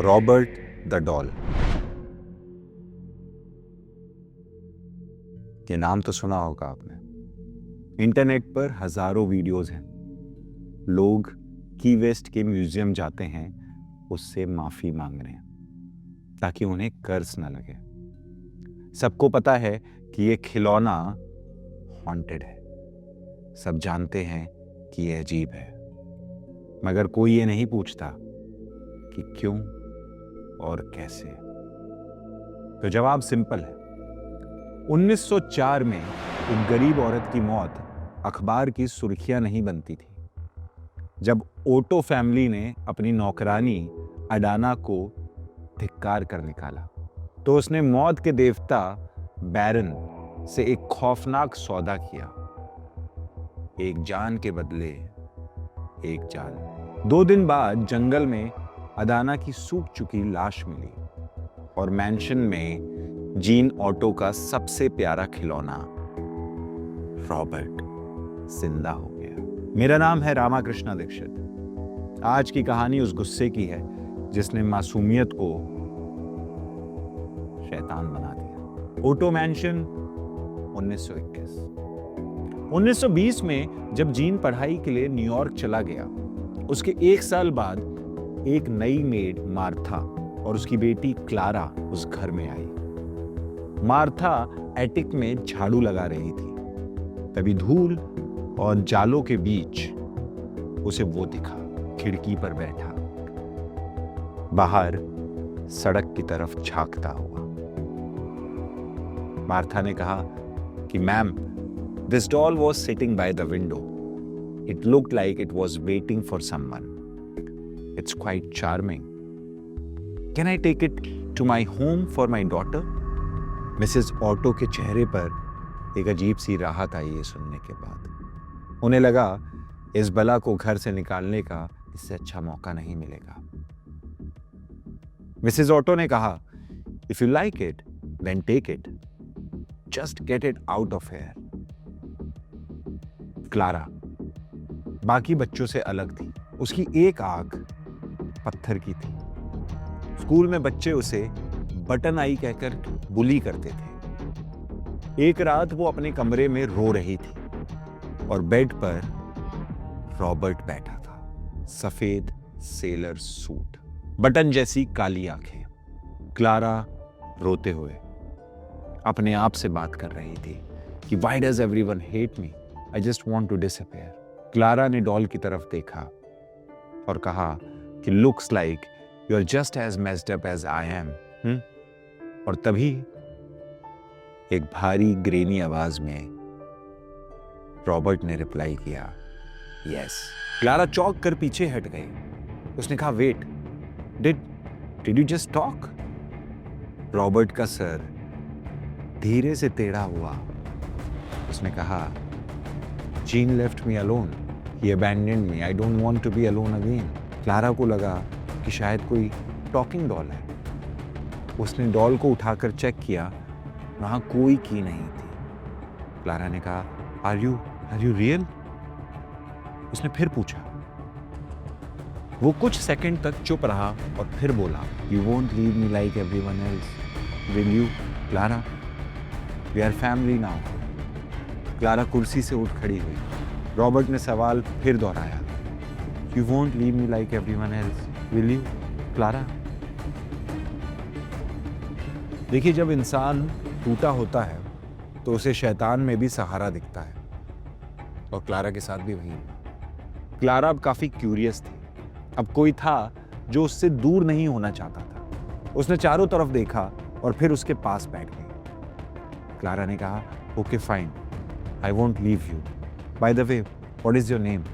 Robert the doll. ये नाम तो सुना होगा आपने। इंटरनेट पर हजारों वीडियोस हैं। लोग की वेस्ट के म्यूजियम जाते हैं उससे माफी मांग रहे हैं ताकि उन्हें कर्ज न लगे। सबको पता है कि ये खिलौना हॉन्टेड है। सब जानते हैं कि ये अजीब है, मगर कोई ये नहीं पूछता कि क्यों और कैसे। तो जवाब सिंपल है। 1904 में एक गरीब औरत की मौत अखबार की सुर्खियां नहीं बनती थी। जब ओटो फैमिली ने अपनी नौकरानी अडाना को धिक्कार कर निकाला तो उसने मौत के देवता बैरन से एक खौफनाक सौदा किया। एक जान के बदले एक जान। 2 दिन बाद जंगल में अडाना की सूख चुकी लाश मिली और मैंशन में जीन ऑटो का सबसे प्यारा खिलौना रॉबर्ट जिंदा हो गया। मेरा नाम है रामाकृष्णा दीक्षित। आज की कहानी उस गुस्से की है जिसने मासूमियत को शैतान बना दिया। Auto mention 1921। 1920 में जब जीन पढ़ाई के लिए न्यूयॉर्क चला गया, उसके 1 साल बाद एक नई मेड मार्था और उसकी बेटी क्लारा उस घर में आई। मार्था एटिक में झाड़ू लगा रही थी। तभी धूल और जालों के बीच उसे वो दिखा, खिड़की पर बैठा, बाहर सड़क की तरफ झांकता हुआ। मार्था ने कहा कि ma'am, this doll was sitting by the window. It looked like it was waiting for someone. It's quite charming. Can I take it to my home for my daughter? Mrs auto के चेहरे पर एक अजीब सी राहत आई ये सुनने के बाद। उन्हें लगा इस बला को घर से निकालने का इससे अच्छा मौका नहीं मिलेगा। मिसेस ऑटो ने कहा, If you like it, then take it. Just get it out of here. Clara बाकी बच्चों से अलग थी। उसकी एक आंख पत्थर की थी। स्कूल में बच्चे उसे बटन आई कहकर बुली करते थे। एक रात वो अपने कमरे में रो रही थी और बेड पर रॉबर्ट बैठा था। सफेद सेलर सूट, बटन जैसी काली आंखें। क्लारा रोते हुए अपने आप से बात कर रही थी कि Why does everyone hate me? I just want to disappear. Clara ने डॉल की तरफ देखा और कहा कि looks like you're just as messed up as I am. और तभी एक भारी ग्रेनी आवाज में रॉबर्ट ने रिप्लाई किया, यस। क्लारा चौंक कर पीछे हट गई। उसने कहा, wait, did you just talk? Robert का सर धीरे से टेढ़ा हुआ। उसने कहा, Jean left me alone, he abandoned me, I don't want to be alone again. Clara को लगा कि शायद कोई टॉकिंग डॉल है। उसने डॉल को उठाकर चेक किया, वहां कोई की नहीं थी। क्लारा ने कहा, आर यू रियल? उसने फिर पूछा। वो कुछ सेकंड तक चुप रहा और फिर बोला, you won't leave me like everyone else, will you Clara? We are family now. Clara कुर्सी से उठ खड़ी हुई। रॉबर्ट ने सवाल फिर दोहराया, you won't leave me like everyone else, will you Clara? देखिए, जब इंसान टूटा होता है तो उसे शैतान में भी सहारा दिखता है, और क्लारा के साथ भी वही हुआ। क्लारा अब काफी क्यूरियस थी। अब कोई था जो उससे दूर नहीं होना चाहता था। उसने चारों तरफ देखा और फिर उसके पास बैठ गई। क्लारा ने कहा, okay fine, I won't leave you, by the way what is your name?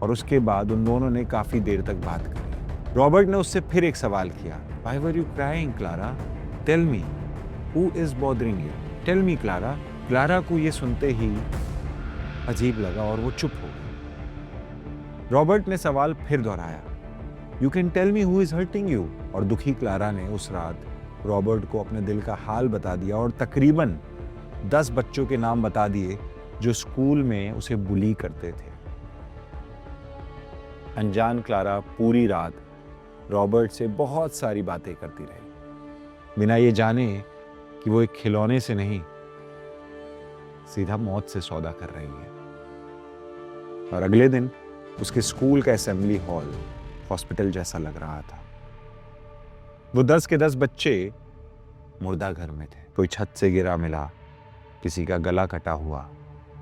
और उसके बाद उन दोनों ने काफी देर तक बात करी। रॉबर्ट ने उससे फिर एक सवाल किया, why were you crying Clara? Tell me, who is bothering you? Tell me Clara. Clara को यह सुनते ही अजीब लगा और वो चुप हो गई। रॉबर्ट ने सवाल फिर दोहराया, you can tell me who is hurting you? और दुखी क्लारा ने उस रात रॉबर्ट को अपने दिल का हाल बता दिया और तकरीबन 10 बच्चों के नाम बता दिए जो स्कूल में उसे बुली करते थे। अनजान क्लारा पूरी रात रॉबर्ट से बहुत सारी बातें करती रही, बिना ये जाने कि वो एक खिलौने से नहीं, सीधा मौत से सौदा कर रही है। और अगले दिन उसके स्कूल का असेंबली हॉल हॉस्पिटल जैसा लग रहा था। वो 10 के 10 बच्चे मुर्दा घर में थे। कोई छत से गिरा मिला, किसी का गला कटा हुआ,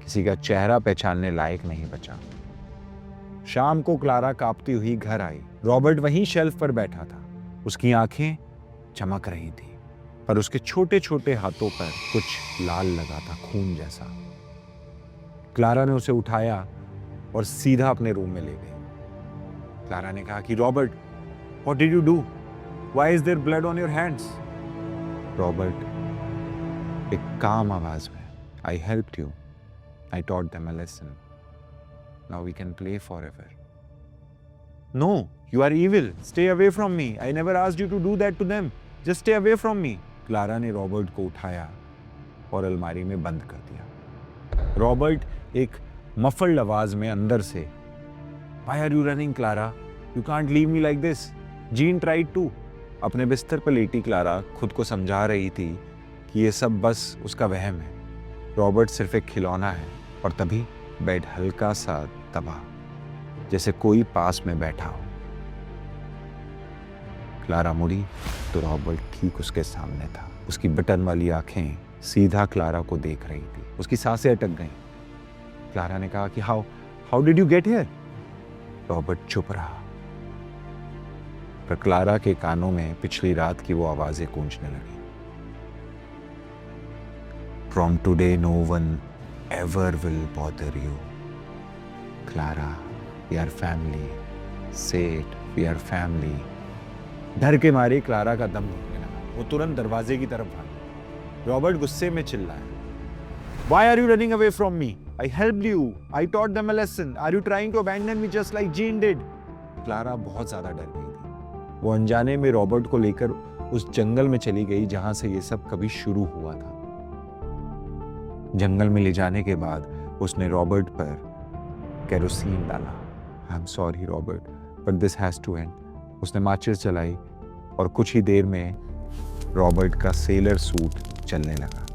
किसी का चेहरा पहचानने लायक नहीं बचा। शाम को क्लारा कांपती हुई घर आई। रॉबर्ट वहीं शेल्फ पर बैठा था। उसकी आंखें चमक रही थी, पर उसके छोटे छोटे हाथों पर कुछ लाल लगा था, खून जैसा। क्लारा ने उसे उठाया और सीधा अपने रूम में ले गई। क्लारा ने कहा कि Robert, what did you do? Why is there blood on your hands? Robert एक काम आवाज में, I helped you, I taught them a lesson, now we can play forever. No, you are evil. Stay away from me. I never asked you to do that to them. Just stay away from me. Clara ने Robert को उठाया और अलमारी में बंद कर दिया। Robert एक मफल्ड आवाज में अंदर से, Why are you running, Clara? You can't leave me like this. Jean tried to. अपने बिस्तर पर लेटी क्लारा खुद को समझा रही थी कि ये सब बस उसका वहम है। रॉबर्ट सिर्फ एक खिलौना है। और तभी बेड हल्का सा दबा, जैसे कोई पास में बैठा हो। क्लारा मुड़ी तो रॉबर्ट ठीक उसके सामने था। उसकी बटन वाली आंखें सीधा क्लारा को देख रही थी। उसकी सांसें अटक गईं। क्लारा ने कहा कि how did you get here? Robert चुप रहा, पर क्लारा के कानों में पिछली रात की वो आवाजें गूंजने लगी। From today no one ever will bother you. Clara, we are family. Say it, we are family. डर के मारे क्लारा का दम घुटने लगा। वो तुरंत दरवाजे की तरफ भागी। रॉबर्ट गुस्से में चिल्लाया, Why are you running away from me? I helped you. I taught them a lesson. Are you trying to abandon me just like Jean did? Clara बहुत ज्यादा डर गई थी। वो अनजाने में रॉबर्ट को लेकर उस जंगल में चली गई जहां से ये सब कभी शुरू हुआ था। जंगल में ले जाने के बाद उसने रॉबर्ट पर केरोसिन डाला। I am sorry Robert, but this has to end. उसने माचिस जलाई और कुछ ही देर में रॉबर्ट का सेलर सूट चलने लगा।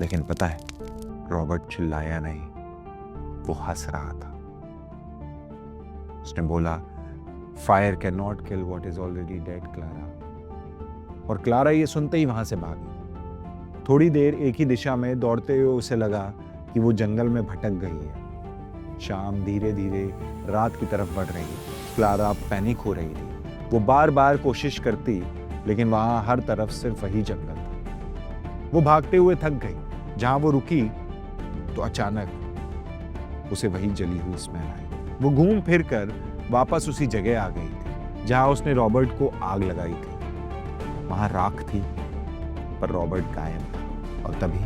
लेकिन पता है, रॉबर्ट चिल्लाया नहीं, वो हंस रहा था। उसने बोला, fire can not kill what is already dead Clara. और क्लारा ये सुनते ही वहां से भागी। थोड़ी देर एक ही दिशा में दौड़ते हुए उसे लगा कि वो जंगल में भटक गई है। शाम धीरे धीरे रात की तरफ बढ़ रही थी। क्लारा पैनिक हो रही थी। वो बार बार कोशिश करती, लेकिन वहां हर तरफ सिर्फ वही जंगल था। वो भागते हुए थक गई। जहां वो रुकी तो अचानक उसे वही जली हुई स्मेल आई। वो घूम फिर कर वापस उसी जगह आ गई थी जहां उसने रॉबर्ट को आग लगाई थी। वहां राख थी, पर रॉबर्ट गायब था। और तभी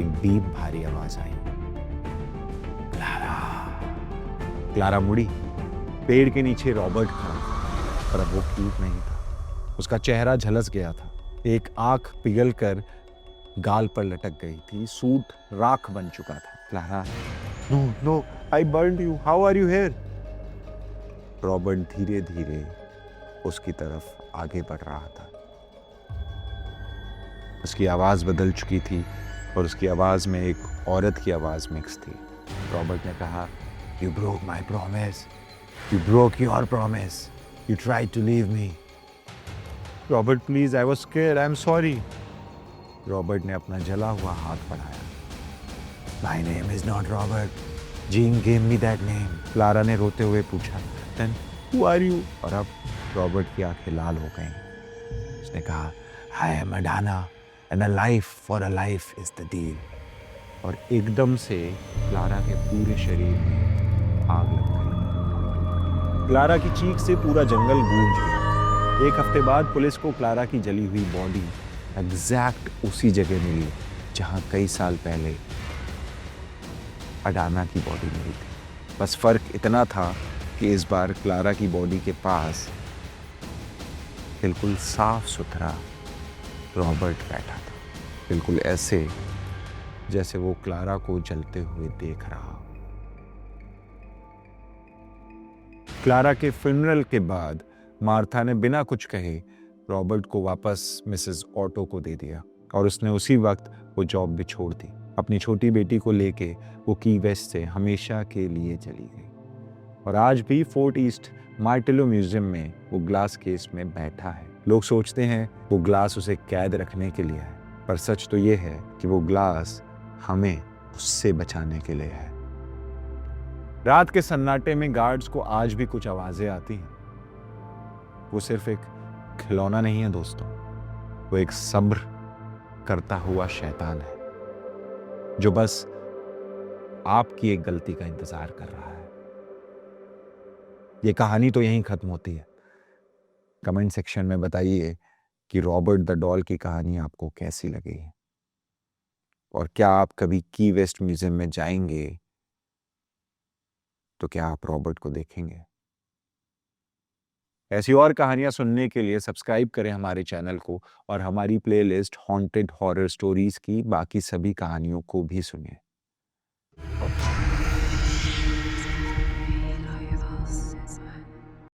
एक डीप भारी आवाज आई, क्लारा। क्लारा मुड़ी। पेड़ के नीचे रॉबर्ट खड़ा था, पर अब वो ठीक नहीं था। उसका चेहरा झलस गया था। एक आंख पिघल कर गाल पर लटक गई थी। सूट राख बन चुका था। Clara, no no, I burned you, how are you here? Robert धीरे धीरे उसकी तरफ आगे बढ़ रहा था। उसकी आवाज बदल चुकी थी और उसकी आवाज में एक औरत की आवाज मिक्स थी। रॉबर्ट ने कहा, You broke my promise. You broke your promise. You tried to leave me. Robert, please, I was scared. I'm sorry. Robert ने अपना जला हुआ हाथ बढ़ाया। My name is not Robert. Jean gave me that name. Clara ने रोते हुए पूछा, Then who are you? और अब रॉबर्ट की आंखें लाल हो गईं। उसने कहा, I am Adana, and a life for a life is the deal. और एकदम से क्लारा के पूरे शरीर में आग लग गई। क्लारा की चीख से पूरा जंगल गूंज गया। एक हफ्ते बाद पुलिस को क्लारा की जली हुई बॉडी एग्जैक्ट उसी जगह मिली जहां कई साल पहले अडाना की बॉडी मिली थी। बस फर्क इतना था कि इस बार क्लारा की बॉडी के पास बिल्कुल साफ सुथरा रॉबर्ट बैठा था, बिल्कुल ऐसे जैसे वो क्लारा को जलते हुए देख रहा हो। क्लारा के फ्यूनरल के बाद मार्था ने बिना कुछ कहे रॉबर्ट को वापस मिसेस ऑटो को दे दिया और उसने उसी वक्त वो जॉब भी छोड़ दी। अपनी छोटी बेटी को लेके वो की वेस्ट से हमेशा के लिए चली गई और आज भी फोर्ट ईस्ट मार्टिलो म्यूजियम में वो ग्लास केस में बैठा है। लोग सोचते हैं वो ग्लास उसे कैद रखने के लिए है, पर सच तो ये है कि वो ग्लास हमें उससे बचाने के लिए है। रात के सन्नाटे में गार्ड्स को आज भी कुछ आवाजें आती हैं। वो सिर्फ एक खिलौना नहीं है दोस्तों, वो एक सब्र करता हुआ शैतान है जो बस आपकी एक गलती का इंतजार कर रहा है। ये कहानी तो यहीं खत्म होती है। कमेंट सेक्शन में बताइए कि रॉबर्ट द डॉल की कहानी आपको कैसी लगी और क्या आप कभी की वेस्ट म्यूजियम में जाएंगे तो क्या आप रॉबर्ट को देखेंगे? ऐसी और कहानियां सुनने के लिए सब्सक्राइब करें हमारे चैनल को और हमारी प्लेलिस्ट हॉन्टेड हॉरर स्टोरीज की बाकी सभी कहानियों को भी सुनिए।